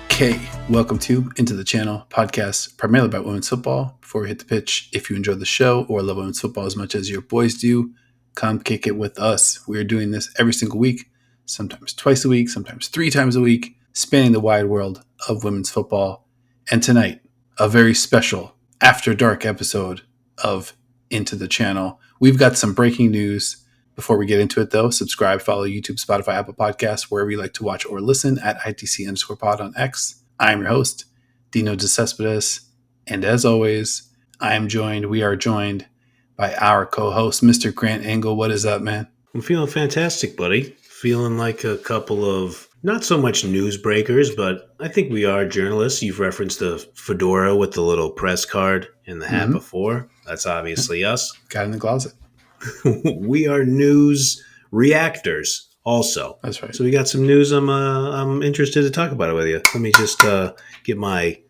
Okay, welcome to Into the Channel podcast, primarily about women's football. Before we hit the pitch, if you enjoy the show or love women's football as much as your boys do, come kick it with us. We are doing this every single week, sometimes twice a week, sometimes 3 times a week, spanning the wide world of women's football. And tonight, a very special After Dark episode of Into the Channel. We've got some breaking news. Before we get into it, though, subscribe, follow YouTube, Spotify, Apple Podcasts, wherever you like to watch or listen at ITC_pod on X. I'm your host, Dino DeCespedes. And as always, we are joined by our co-host, Mr. Grant Engel. What is up, man? I'm feeling fantastic, buddy. Feeling like a couple of, not so much newsbreakers, but I think we are journalists. You've referenced the fedora with the little press card and the hat before. That's obviously us. Got it in the closet. We are news reactors also. That's right. So we got some news I'm interested to talk about it with you. Let me just get my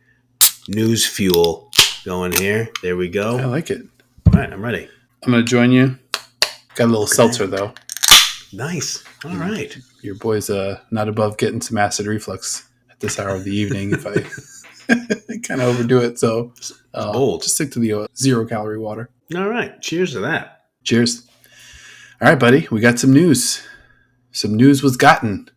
news fuel going here. There we go. I like it. All right, I'm ready. I'm going to join you. Got a little seltzer, though. Nice. All right. Your boy's not above getting some acid reflux at this hour of the evening if I kind of overdo it. So bold. Just stick to the 0-calorie water. All right. Cheers to that. Cheers. All right, buddy. We got some news. Some news was gotten.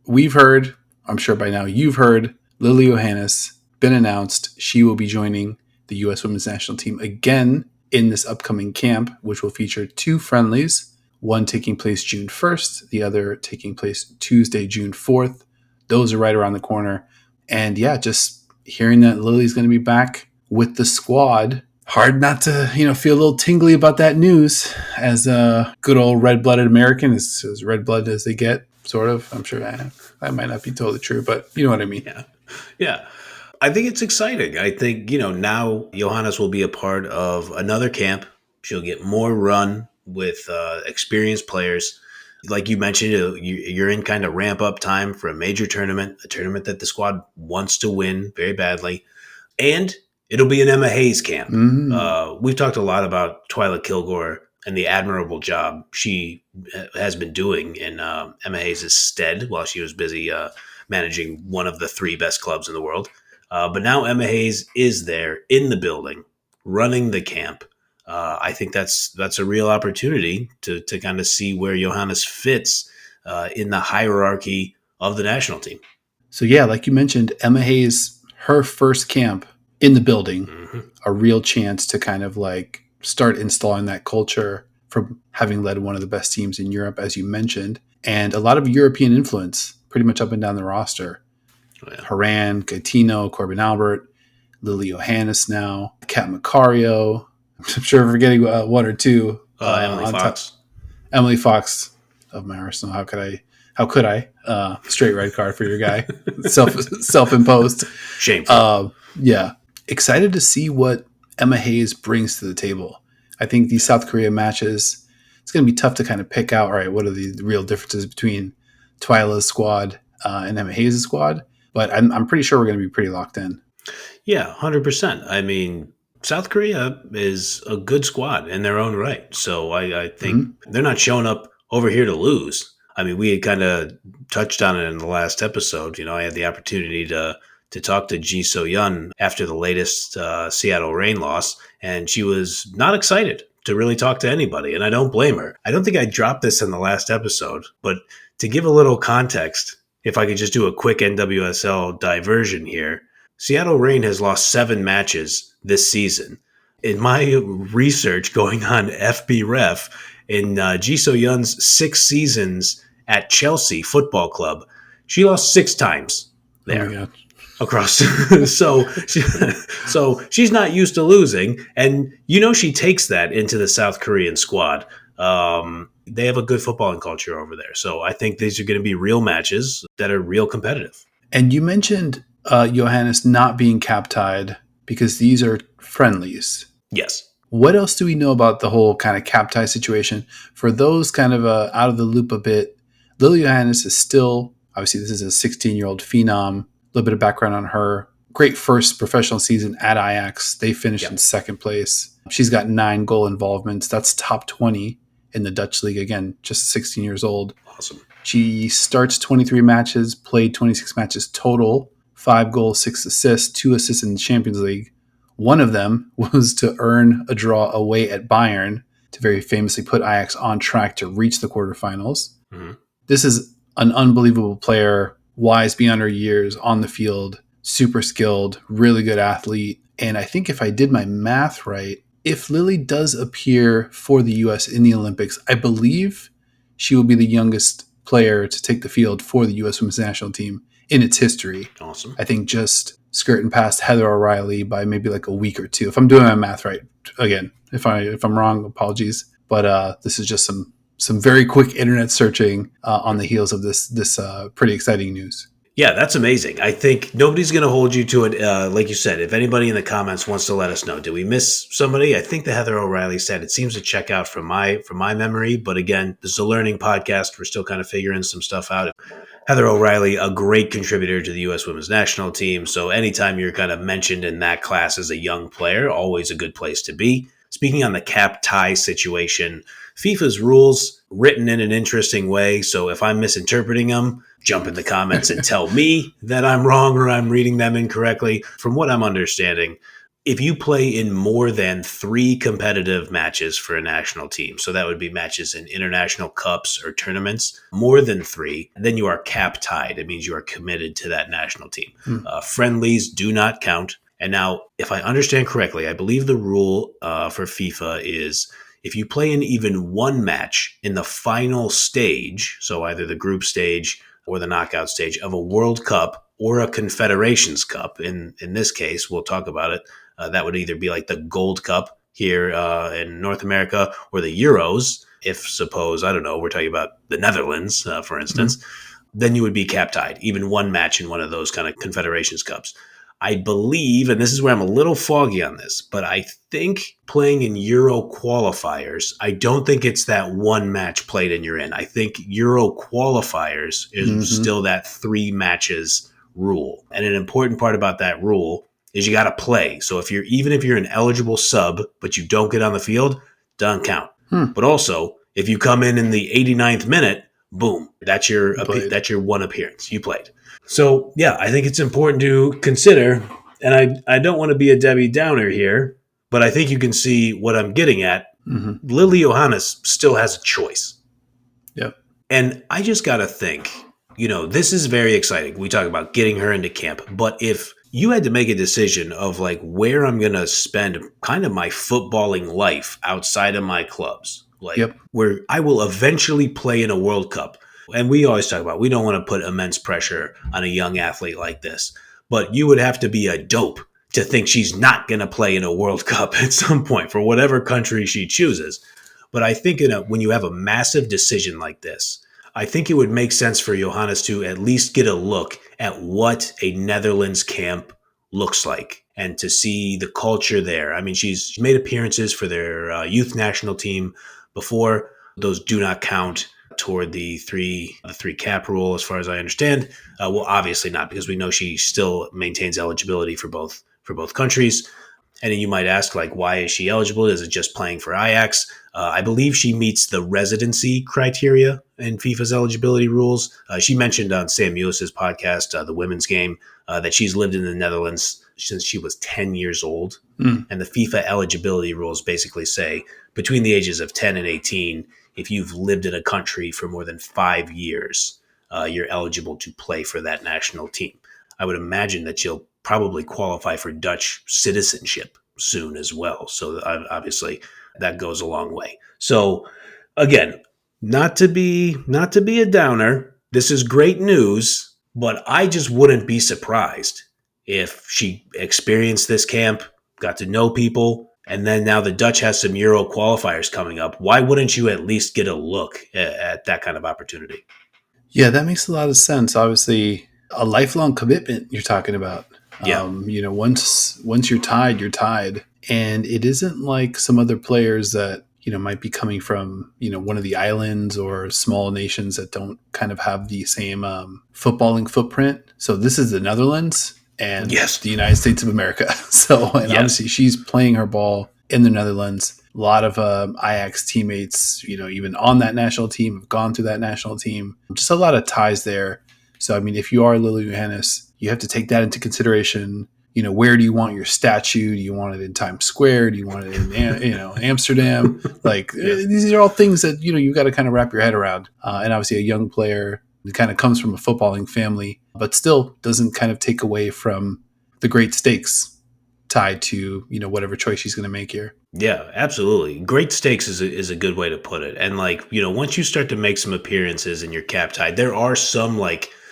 We've heard, I'm sure by now you've heard, Lily Yohannes been announced. She will be joining the U.S. Women's National Team again in this upcoming camp, which will feature 2 friendlies, one taking place June 1st, the other taking place Tuesday, June 4th. Those are right around the corner. And yeah, just hearing that Lily's going to be back with the squad, hard not to, feel a little tingly about that news as a good old red-blooded American, as red-blooded as they get, sort of. I'm sure that might not be totally true, but you know what I mean. Yeah. I think it's exciting. I think, now Johannes will be a part of another camp. She'll get more run with experienced players. Like you mentioned, you're in kind of ramp-up time for a major tournament, a tournament that the squad wants to win very badly. And it'll be an Emma Hayes camp. We've talked a lot about Twyla Kilgore and the admirable job she has been doing in Emma Hayes' stead while she was busy managing one of the 3 best clubs in the world. But now Emma Hayes is there in the building, running the camp. I think that's a real opportunity to kind of see where Johannes fits in the hierarchy of the national team. So yeah, like you mentioned, Emma Hayes, her first camp in the building, a real chance to kind of like start installing that culture from having led one of the best teams in Europe, as you mentioned, and a lot of European influence pretty much up and down the roster. Oh, yeah. Haran, Gaetino, Corbin Albert, Lily Yohannes now, Kat Macario. I'm sure I'm forgetting 1 or 2. Emily Fox. Emily Fox of my Arsenal. How could I? Straight red card for your guy. Self-imposed. Shameful. Yeah. Excited to see what Emma Hayes brings to the table. I think these South Korea matches, it's going to be tough to kind of pick out, all right, what are the real differences between Twyla's squad and Emma Hayes' squad. But I'm pretty sure we're going to be pretty locked in. Yeah, 100%. I mean, South Korea is a good squad in their own right. So I think they're not showing up over here to lose. I mean, we had kind of touched on it in the last episode. I had the opportunity to talk to Ji So-yeon after the latest Seattle Reign loss, and she was not excited to really talk to anybody, and I don't blame her. I don't think I dropped this in the last episode, but to give a little context, if I could just do a quick NWSL diversion here, Seattle Reign has lost 7 matches this season. In my research going on FB Ref, in Ji So-yeon's 6 seasons at Chelsea Football Club, she lost 6 times there. Oh my God. Across. So she's not used to losing. And, she takes that into the South Korean squad. They have a good footballing culture over there. So I think these are going to be real matches that are real competitive. And you mentioned Johannes not being cap-tied because these are friendlies. Yes. What else do we know about the whole kind of cap-tie situation? For those kind of out of the loop a bit, Lily Johannes is still, obviously this is a 16-year-old phenom. A little bit of background on her. Great first professional season at Ajax. They finished in second place. She's got 9 goal involvements. That's top 20 in the Dutch league. Again, just 16 years old. Awesome. She starts 23 matches, played 26 matches total, 5 goals, 6 assists, 2 assists in the Champions League. One of them was to earn a draw away at Bayern to very famously put Ajax on track to reach the quarterfinals. Mm-hmm. This is an unbelievable player, wise beyond her years on the field, super skilled, really good athlete. And I think if I did my math right, if Lily does appear for the U.S. in the Olympics, I believe she will be the youngest player to take the field for the U.S. women's national team in its history. Awesome. I think just skirting past Heather O'Reilly by maybe like a week or two. If I'm doing my math right, again, if I'm wrong, apologies. But this is just some very quick internet searching on the heels of this pretty exciting news. Yeah, that's amazing. I think nobody's going to hold you to it. Like you said, if anybody in the comments wants to let us know, did we miss somebody? I think the Heather O'Reilly said it seems to check out from my memory. But again, this is a learning podcast. We're still kind of figuring some stuff out. Heather O'Reilly, a great contributor to the U.S. women's national team. So anytime you're kind of mentioned in that class as a young player, always a good place to be. Speaking on the cap tie situation, FIFA's rules written in an interesting way. So if I'm misinterpreting them, jump in the comments and tell me that I'm wrong or I'm reading them incorrectly. From what I'm understanding, if you play in more than 3 competitive matches for a national team, so that would be matches in international cups or tournaments, more than 3, then you are cap tied. It means you are committed to that national team. Friendlies do not count. And now, if I understand correctly, I believe the rule for FIFA is if you play in even one match in the final stage, so either the group stage or the knockout stage of a World Cup or a Confederations Cup, in this case, we'll talk about it, that would either be like the Gold Cup here in North America or the Euros, if suppose, I don't know, we're talking about the Netherlands, for instance, then you would be cap tied, even one match in one of those kind of Confederations Cups. I believe, and this is where I'm a little foggy on this, but I think playing in Euro qualifiers, I don't think it's that one match played and you're in. I think Euro qualifiers is still that 3 matches rule. And an important part about that rule is you got to play. So even if you're an eligible sub, but you don't get on the field, doesn't count. But also, if you come in the 89th minute, boom, that's your one appearance. You played. So, yeah, I think it's important to consider, and I don't want to be a Debbie Downer here, but I think you can see what I'm getting at. Lily Johannes still has a choice. Yep. And I just got to think, this is very exciting. We talk about getting her into camp, but if you had to make a decision of like where I'm going to spend kind of my footballing life outside of my clubs, where I will eventually play in a World Cup. And we always talk about we don't want to put immense pressure on a young athlete like this. But you would have to be a dope to think she's not going to play in a World Cup at some point for whatever country she chooses. But I think when you have a massive decision like this, I think it would make sense for Johannes to at least get a look at what a Netherlands camp looks like and to see the culture there. I mean, she's made appearances for their youth national team before. Those do not count toward the three cap rule, as far as I understand. Well, obviously not, because we know she still maintains eligibility for both countries. And then you might ask, like, why is she eligible? Is it just playing for Ajax? I believe she meets the residency criteria in FIFA's eligibility rules. She mentioned on Sam Mewis's podcast, The Women's Game, that she's lived in the Netherlands since she was 10 years old. And the FIFA eligibility rules basically say between the ages of 10 and 18, if you've lived in a country for more than 5 years, you're eligible to play for that national team. I would imagine that she'll probably qualify for Dutch citizenship soon as well. So obviously that goes a long way. So again, not to be a downer, this is great news, but I just wouldn't be surprised if she experienced this camp, got to know people, and then now the Dutch has some Euro qualifiers coming up. Why wouldn't you at least get a look at that kind of opportunity? Yeah, that makes a lot of sense. Obviously, a lifelong commitment you're talking about. Yeah. Once you're tied, you're tied. And it isn't like some other players that, might be coming from, one of the islands or small nations that don't kind of have the same footballing footprint. So this is the Netherlands and the United States of America. So, obviously she's playing her ball in the Netherlands. A lot of Ajax teammates, even on that national team, have gone through that national team. Just a lot of ties there. So, I mean, if you are Lily Johannes, you have to take that into consideration. Where do you want your statue? Do you want it in Times Square? Do you want it in, Amsterdam? Like, Yeah. these are all things that, you got to kind of wrap your head around. And obviously a young player who kind of comes from a footballing family, but still doesn't kind of take away from the great stakes tied to, whatever choice she's going to make here. Yeah, absolutely. Great stakes is a good way to put it. And once you start to make some appearances and you're cap tied, there are some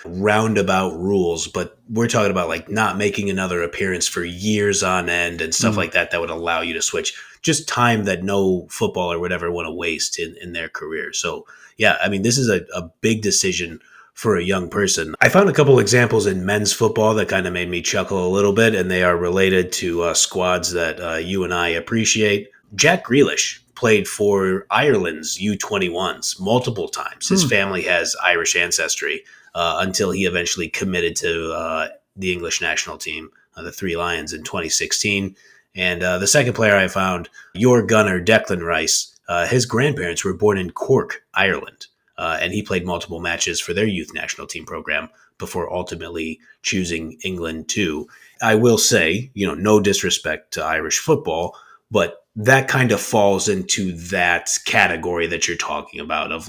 roundabout rules, but we're talking about not making another appearance for years on end and stuff like that would allow you to switch. Just time that no footballer would ever want to waste in their career. So yeah, I mean, this is a big decision for a young person. I found a couple examples in men's football that kind of made me chuckle a little bit, and they are related to squads that you and I appreciate. Jack Grealish played for Ireland's U21s multiple times. His family has Irish ancestry until he eventually committed to the English national team, the Three Lions, in 2016. And the second player I found, your gunner, Declan Rice, his grandparents were born in Cork, Ireland. And he played multiple matches for their youth national team program before ultimately choosing England too. I will say, no disrespect to Irish football, but that kind of falls into that category that you're talking about of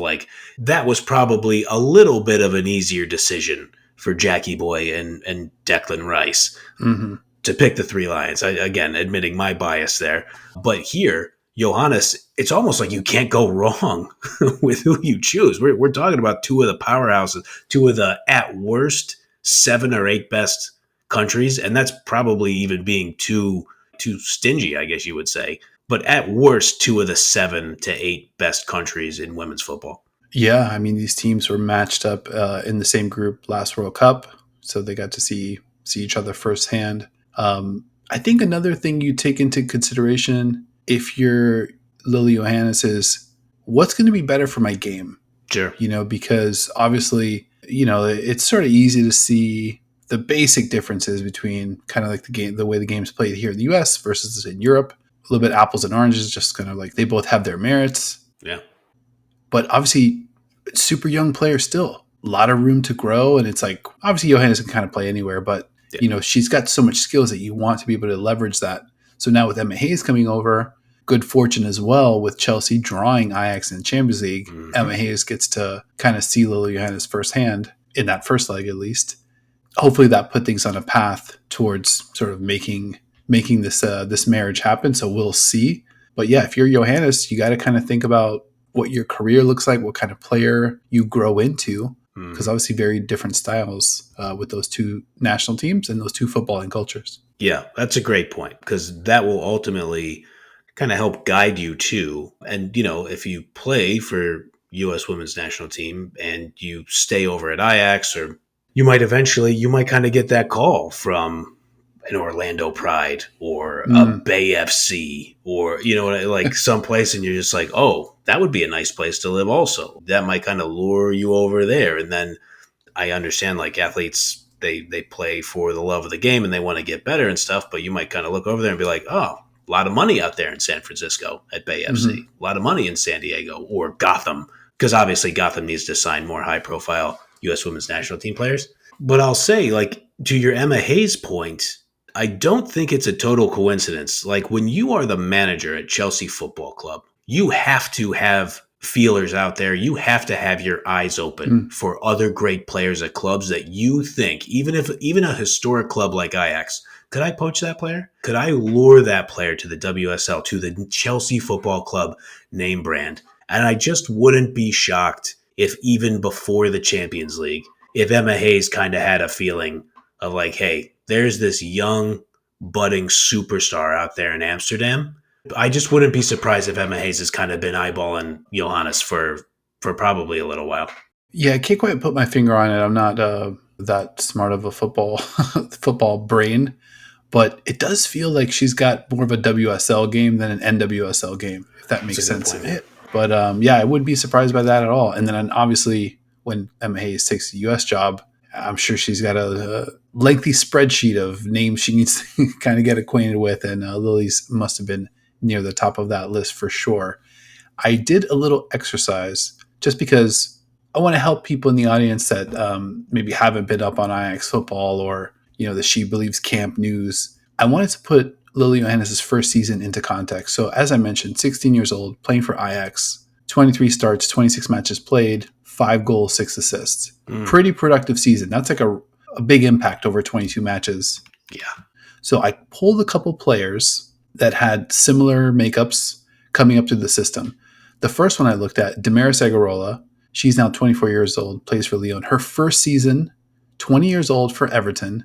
that was probably a little bit of an easier decision for Jackie Boy and Declan Rice to pick the Three Lions. Again, admitting my bias there. But here, Johannes, it's almost like you can't go wrong with who you choose. We're talking about two of the powerhouses, two of the, at worst, 7 or 8 best countries. And that's probably even being too stingy, I guess you would say. But at worst, 2 of the 7 to 8 best countries in women's football. Yeah, I mean, these teams were matched up in the same group last World Cup, so they got to see each other firsthand. I think another thing you take into consideration if you're Lily Johannes is what's going to be better for my game. Sure. Because obviously, it's sort of easy to see the basic differences between kind of the way the game's played here in the US versus in Europe. A little bit apples and oranges, just kind of they both have their merits. Yeah. But obviously, super young player still. A lot of room to grow. And it's obviously Johannes can kind of play anywhere, but she's got so much skills that you want to be able to leverage that. So now with Emma Hayes coming over, good fortune as well with Chelsea drawing Ajax in the Champions League. Emma Hayes gets to kind of see Lily Johannes firsthand, in that first leg at least. Hopefully that put things on a path towards sort of making this marriage happen. So we'll see. But yeah, if you're Johannes, you got to kind of think about what your career looks like, what kind of player you grow into, because obviously very different styles with those two national teams and those two footballing cultures. Yeah, that's a great point, because that will ultimately kind of help guide you too. And, if you play for U.S. women's national team and you stay over at Ajax, or you might kind of get that call from an Orlando Pride or a Bay FC or, someplace, and you're just like, oh, that would be a nice place to live also. That might kind of lure you over there. And then I understand athletes, they play for the love of the game and they want to get better and stuff, but you might kind of look over there and be like, oh, a lot of money out there in San Francisco at Bay FC, a lot of money in San Diego or Gotham, because obviously Gotham needs to sign more high profile U.S. women's national team players. But I'll say, to your Emma Hayes point, I don't think it's a total coincidence. When you are the manager at Chelsea Football Club, you have to have feelers out there. You have to have your eyes open for other great players at clubs that you think, even a historic club like Ajax, could I poach that player? Could I lure that player to the WSL, to the Chelsea Football Club name brand? And I just wouldn't be shocked if even before the Champions League, if Emma Hayes kind of had a feeling of hey, there's this young, budding superstar out there in Amsterdam. I just wouldn't be surprised if Emma Hayes has kind of been eyeballing Johannes for probably a little while. Yeah, I can't quite put my finger on it. I'm not that smart of a football brain, but it does feel like she's got more of a WSL game than an NWSL game, if that makes sense. But yeah, I wouldn't be surprised by that at all. And then obviously when Emma Hayes takes the US job, I'm sure she's got a lengthy spreadsheet of names she needs to kind of get acquainted with, and Lily's must have been near the top of that list for sure. I did a little exercise just because I want to help people in the audience that maybe haven't been up on Ajax football or, the She Believes camp news. I wanted to put Lily Johannes' first season into context. So as I mentioned, 16 years old, playing for Ajax, 23 starts, 26 matches played, 5 goals, 6 assists. Pretty productive season. That's like a big impact over 22 matches. Yeah. So I pulled a couple players that had similar makeups coming up to the system. The first one I looked at, Damaris Agarola. She's now 24 years old, plays for Lyon. Her first season, 20 years old for Everton,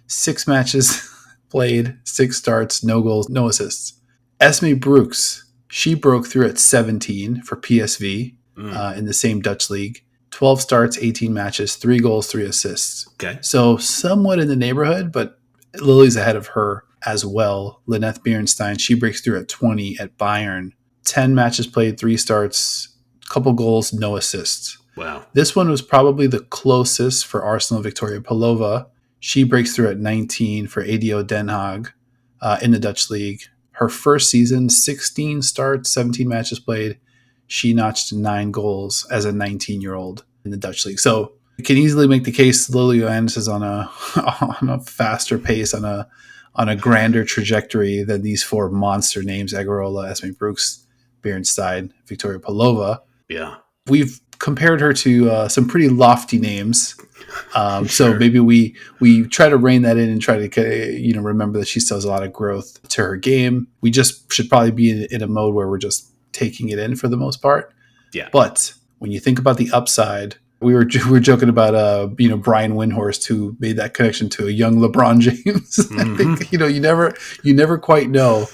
6 matches played, 6 starts, no goals, no assists. Esme Brooks, she broke through at 17 for PSV in the same Dutch league. 12 starts, 18 matches, 3 goals, 3 assists. Okay. So somewhat in the neighborhood, but Lily's ahead of her as well. Lynette Bierenstein, she breaks through at 20 at Bayern. 10 matches played, 3 starts, couple goals, no assists. Wow. This one was probably the closest for Arsenal. Victoria Pelova. She breaks through at 19 for ADO Den Haag in the Dutch league. Her first season, 16 starts, 17 matches played. She notched 9 goals as a 19-year-old in the Dutch league. So you can easily make the case Lily Johannes is on a faster pace, on a grander trajectory than these 4 monster names: Agarola, Esme Brooks, Bierenstein, Victoria Pelova. Yeah. We've compared her to some pretty lofty names. Sure. So maybe we try to rein that in and try to remember that she still has a lot of growth to her game. We just should probably be in a mode where we're just taking it in for the most part. Yeah. But when you think about the upside, we were joking about Brian Windhorst, who made that connection to a young LeBron James. I think you never quite know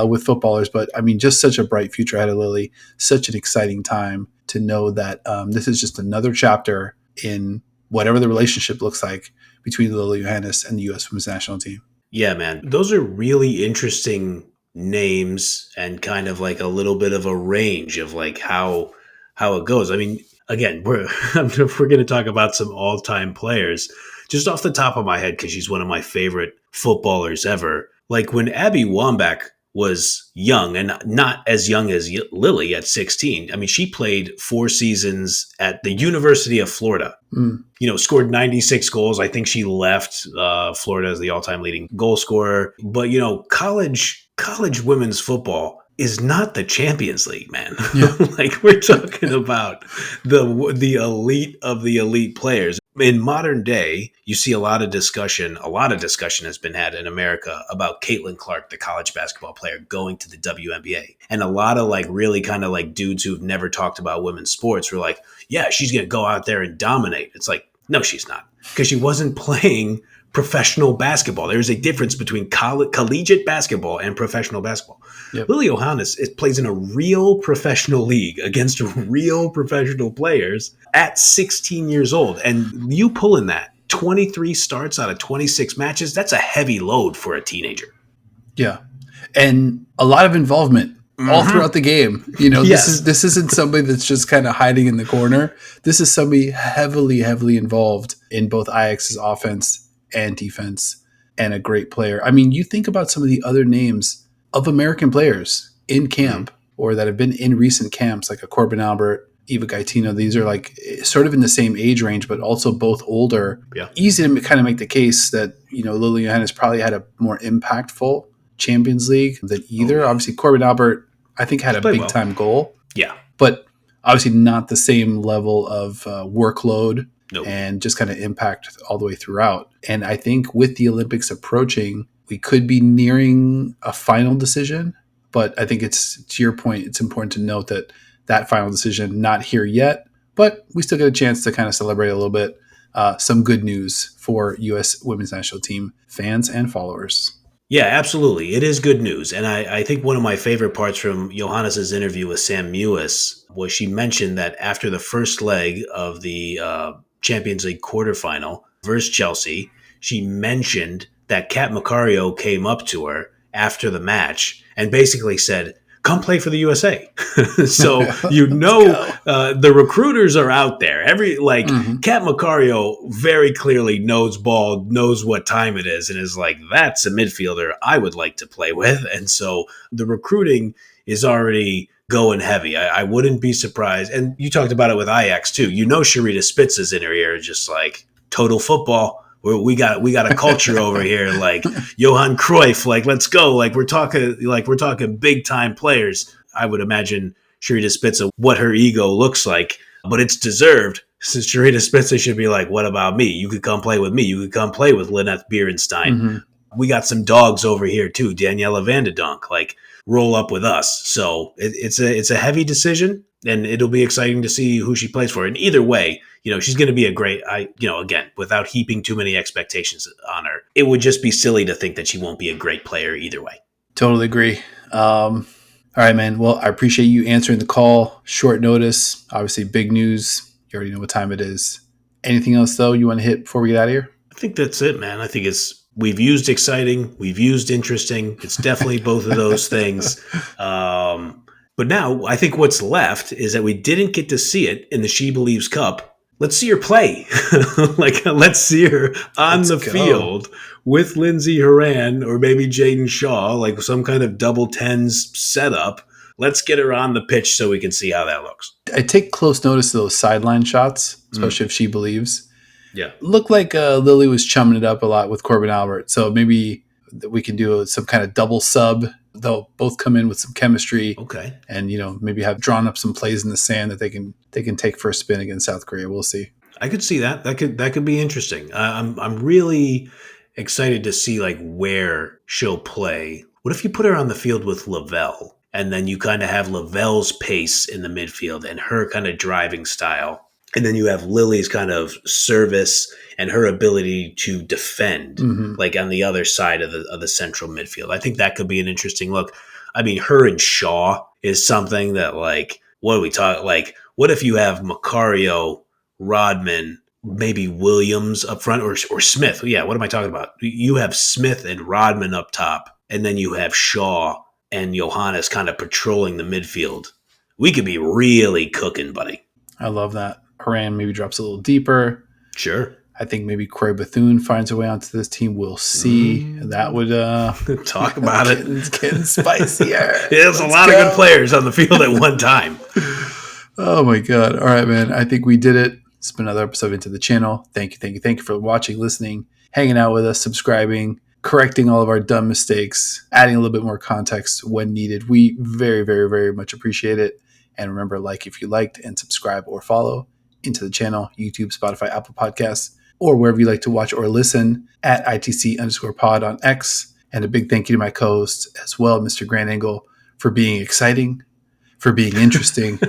with footballers, but I mean, just such a bright future ahead of Lily. Such an exciting time to know that this is just another chapter in whatever the relationship looks like between Lily Johannes and the U.S. Women's National Team. Yeah, man, those are really interesting names and kind of like a little bit of a range of like how it goes. I mean, again, we're going to talk about some all-time players just off the top of my head because she's one of my favorite footballers ever. Like when Abby Wambach was young, and not as young as Lily at 16. I mean, she played 4 seasons at the University of Florida. Scored 96 goals. I think she left Florida as the all-time leading goal scorer. But, college women's football is not the Champions League, man. Yeah. Like we're talking about the elite of the elite players. In modern day, you see a lot of discussion has been had in America about Caitlin Clark, the college basketball player, going to the WNBA. And a lot of like really kind of like dudes who've never talked about women's sports were like, yeah, she's going to go out there and dominate. It's like, no, she's not. Because she wasn't playing professional basketball. There's a difference between collegiate basketball and professional basketball. Yep. Lily Johannes plays in a real professional league against real professional players at 16 years old. And you pulling that 23 starts out of 26 matches, that's a heavy load for a teenager. Yeah. And a lot of involvement all throughout the game. Yes. This isn't somebody that's just kind of hiding in the corner. This is somebody heavily, heavily involved in both Ajax's offense and defense, and a great player. I mean, you think about some of the other names of American players in camp or that have been in recent camps, like a Corbin Albert, Eva Gaetino. These are like sort of in the same age range, but also both older. Yeah. Easy to kind of make the case that, Lily Johannes probably had a more impactful Champions League than either. Obviously, Corbin Albert, I think, had a big time goal. Yeah. But obviously not the same level of workload. Nope. And just kind of impact all the way throughout. And I think with the Olympics approaching, we could be nearing a final decision. But I think it's, to your point, it's important to note that final decision, not here yet, but we still get a chance to kind of celebrate a little bit. Some good news for U.S. Women's National Team fans and followers. Yeah, absolutely. It is good news. And I think one of my favorite parts from Johannes' interview with Sam Mewis was she mentioned that after the first leg of the Champions League quarterfinal versus Chelsea, she mentioned that Kat Macario came up to her after the match and basically said, come play for the USA. So Let's go. the recruiters are out there. Mhm. Cat Macario very clearly knows ball, knows what time it is, and is like, that's a midfielder I would like to play with. And so the recruiting is already going heavy. I wouldn't be surprised. And you talked about it with Ajax too. Sharita Spitz is in her ear, just like total football. We got a culture over here, like Johan Cruyff. Like, let's go. Like we're talking big time players. I would imagine Sharita Spitza what her ego looks like, but it's deserved. Since Sharita Spitza should be like, what about me? You could come play with me. You could come play with Lynette Bierenstein. Mhm. We got some dogs over here too. Daniela Vanderdonk, like roll up with us. So it's a heavy decision, and it'll be exciting to see who she plays for. And either way, she's going to be a great. Again, without heaping too many expectations on her, it would just be silly to think that she won't be a great player either way. Totally agree. All right, man. Well, I appreciate you answering the call. Short notice, obviously big news. You already know what time it is. Anything else though you want to hit before we get out of here? I think that's it, man. I think we've used exciting, we've used interesting. It's definitely both of those things. But now I think what's left is that we didn't get to see it in the She Believes Cup. Let's see her play. Let's see her on the field with Lindsey Horan or maybe Jaden Shaw, like some kind of double tens setup. Let's get her on the pitch so we can see how that looks. I take close notice of those sideline shots, especially if She Believes. Yeah. Looked like Lily was chumming it up a lot with Corbin Albert. So maybe we can do some kind of double sub. They'll both come in with some chemistry. Okay. And, maybe have drawn up some plays in the sand that they can take for a spin against South Korea. We'll see. I could see that. That could be interesting. I'm really excited to see like where she'll play. What if you put her on the field with Lavelle, and then you kind of have Lavelle's pace in the midfield and her kind of driving style, and then you have Lily's kind of service and her ability to defend, like on the other side of the central midfield. I think that could be an interesting look. I mean, her and Shaw is something that, like, what do we talk? Like, what if you have Macario, Rodman, maybe Williams up front, or Smith? Yeah, what am I talking about? You have Smith and Rodman up top, and then you have Shaw and Johannes kind of patrolling the midfield. We could be really cooking, buddy. I love that. Horan maybe drops a little deeper. Sure. I think maybe Corey Bethune finds her way onto this team. We'll see. That would talk about it. Getting spicier. There's a lot of good players on the field at one time. Oh my God. All right, man. I think we did it. It's been another episode Into the Channel. Thank you for watching, listening, hanging out with us, subscribing, correcting all of our dumb mistakes, adding a little bit more context when needed. We very, very, very much appreciate it. And remember, like if you liked, and subscribe or follow Into the Channel, YouTube, Spotify, Apple Podcasts, or wherever you like to watch or listen at ITC_pod on X. And a big thank you to my co-host as well, Mr. Grant Angle, for being exciting, for being interesting,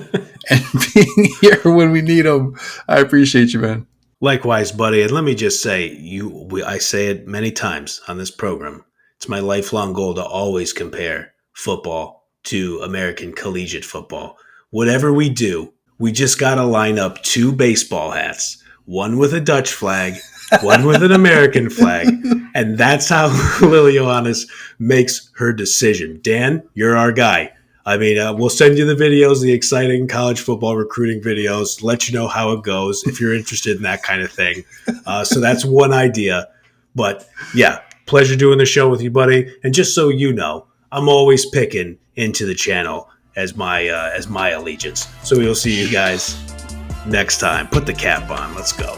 and being here when we need him. I appreciate you, man. Likewise, buddy. And let me just say, I say it many times on this program. It's my lifelong goal to always compare football to American collegiate football. Whatever we do, we just got to line up two baseball hats, one with a Dutch flag, one with an American flag. And that's how Lily Johannes makes her decision. Dan, you're our guy. I mean, we'll send you the videos, the exciting college football recruiting videos, let you know how it goes if you're interested in that kind of thing. So that's one idea. But yeah, pleasure doing the show with you, buddy. And just so you know, I'm always picking Into the Channel as my allegiance. So we'll see you guys next time. Put the cap on. Let's go.